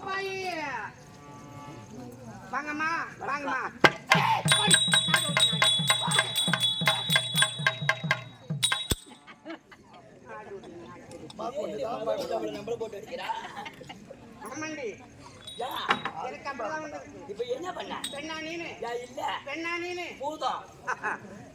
அப்பாயி வாங்கம்மா வாங்கம்மா.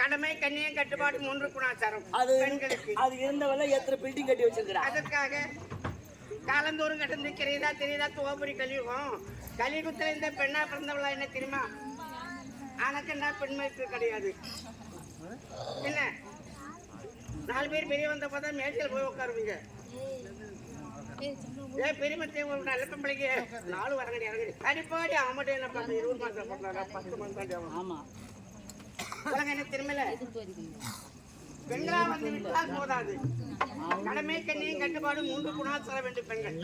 கடமை கண்ணியம் கட்டுப்பாடு 3 குணாச்சாரம் பெண்களுக்கு. அது இருந்தவள எத்தனை பில்டிங் கட்டி வச்சிருக்கா. அதற்காக காலந்தோறும் கட்டந்து தெரியுதா துவபுரி கலியுகம். கலியுகத்துல இந்த பெண்ணா பிறந்தவளா என்ன தெரியுமா? ஆனக்கு என்ன பெண்மைக்கு கிடையாது. என்ன 4 பேர் பெரிய வந்த பார்த்தா மேட்சில் போய் உட்காருவீங்க. பெரியமத்தை ஒரு நல்ல பிள்ளைக்கு 4 வரங்கடி இறங்கடி அடிப்பாடி அவமட்டே என்ன பண்ண 20 மாசம் பண்ணாங்க 10 மாசம். ஆமா என்ன திரும்பல பெண்களா வந்து விட்டால் போதாது. கடமை கண்ணியும் கட்டுப்பாடு 3 குணாச்சார வேண்டும் பெண்கள்.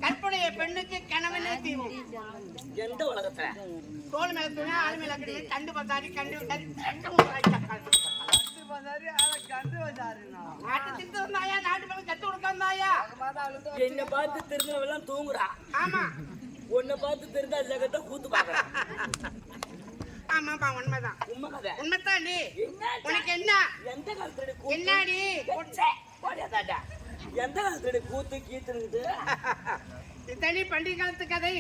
கற்புடைய பெண்ணுக்கு கணவனே தீவும். எந்த உலகத்துல தோல் மேல துணி ஆள் மேல கட்டி கண்டு பத்தாடி கண்டு நாட்டு திட்டு வந்தாயா நாட்டு மேல கத்து கொடுக்க வந்தாயா. என்ன பார்த்து தெரிஞ்சவெல்லாம் தூங்குறா. ஆமா உன்னை பார்த்து தெரிஞ்சா ஜகத்தை கூத்து பாக்குறா. ஆமாப்பா உண்மைதான் உண்மைதான். உனக்கு என்ன எந்த காலத்துல என்னடி எந்த காலத்துல கூத்து கீத்துனுக்குது. இத்தனி பண்டிகை காலத்து கதை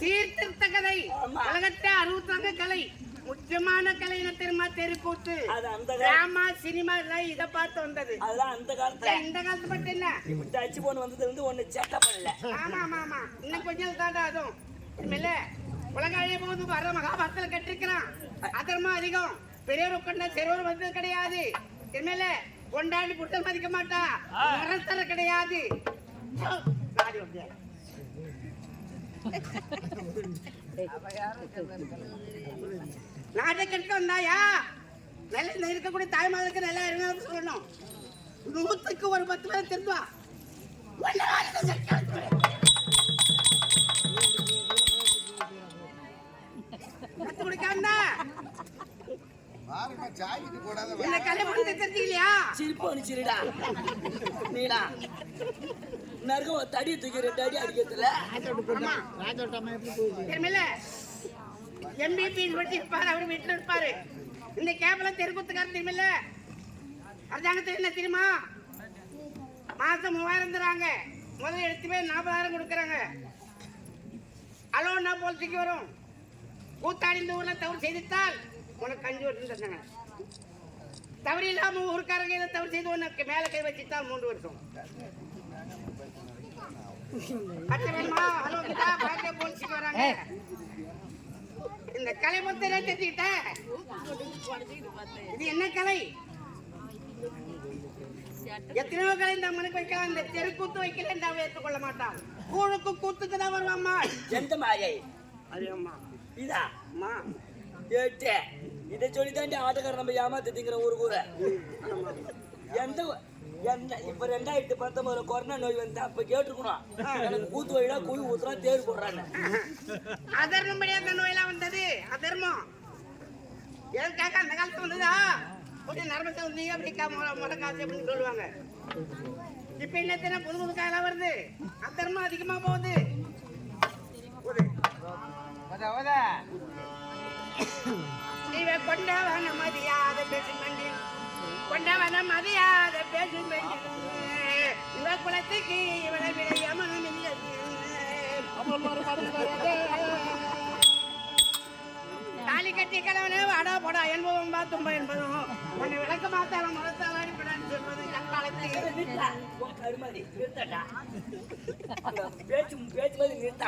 சீர்திருத்த கதை. உலகத்தை 60 கலை முக்கியமான கலை என்ன தெரியுமா? தெருக்கூத்து டிராமா சினிமா எல்லாம் இதை பார்த்து வந்தது. அதெல்லாம் அந்த காலத்துல. இந்த காலத்து மட்டும் என்ன இப்ப டச் போன் வந்தது வந்து ஒண்ணு செக்க பண்ணல. ஆமா ஆமா ஆமா இன்னும் கொஞ்சம் தாண்டா அதுவும் இல்ல. உலக அழிய போது வர மகாபாரதத்துல கட்டிருக்கிறான். அதர்மா அதிகம். பெரியவர் கொண்ட சிறுவர் வந்தது கிடையாது. இல்ல கொண்டாடி புத்தல் மதிக்க மாட்டா. மரத்தர கிடையாது. நாட்டை கெடுக்க வந்தாயா? நல்ல இருக்கக்கூடிய தாய்மார்களுக்கு நல்லா இருந்தாலும் சொல்லணும். 100க்கு ஒரு 10 பேர் திரும்பா தடி தூக்கி 2 அடி அடிக்கிறதுல அவர் வீட்டுல இருப்பாரு. இந்த கேப்ல தெருக்குத்துக்கார தெரியுமில்ல அரசாங்கத்தில் என்ன தெரியுமா? மாசம் 3000 தராங்க. முதல்ல எடுத்து போய் 40,000 கொடுக்குறாங்க. அலோன்னா போலீஸுக்கு வரும். கூத்தாடி இந்த ஊர்ல தவறு செய்துட்டால் உனக்கு 5 வருஷம் தந்தாங்க. தவறு இல்லாம ஊருக்காரங்க இதை தவறு செய்து உனக்கு மேல கை வச்சுட்டா 3 வருஷம். போலீஸுக்கு வராங்க. இந்த கலை மொத்தம் தெரிஞ்சுக்கிட்ட இது என்ன கலை? எத்தனையோ கலை இந்த மனுக்கு வைக்கலாம். இந்த தெருக்கூத்து வைக்கல ஏற்றுக்கொள்ள மாட்டான். கூழுக்கு கூத்துக்கு தான் வருவாம்மா. எந்த மாயை அம்மா இதா அம்மா கேட்டே இதை சொல்லிதாண்டி ஆட்டக்காரர் நம்ம ஏமாத்திங்கிற ஒரு கூட எந்த இப்ப 2019 கொரோனா நோய் வந்து அப்ப கேட்டுருக்கணும். எனக்கு கூத்து வழியா குழி ஊத்துறா தேர் போடுறாங்க. அதர்மம் படியாத நோயெல்லாம் வந்தது. அதர்மம் எதுக்காக அந்த காலத்துல வந்ததா? கொஞ்சம் நரம்பு வந்து அப்படி முடக்காசு அப்படின்னு சொல்லுவாங்க. இப்ப என்ன புது காலம் வருது. அதர்மம் அதிகமா போகுது. கொண்டவன மதியாத பேசும் கொண்டவன மதியாத பேசும் இவ குலத்துக்கு இவளை விட யமனம் இல்லை. தாலி கட்டி கிழவனே வாடா போடா என்பதும் தும்பா என்பதும் உன்னை விளக்க மாத்தாலும் மரத்தால் அடிப்படான்னு சொல்வது பேச்சு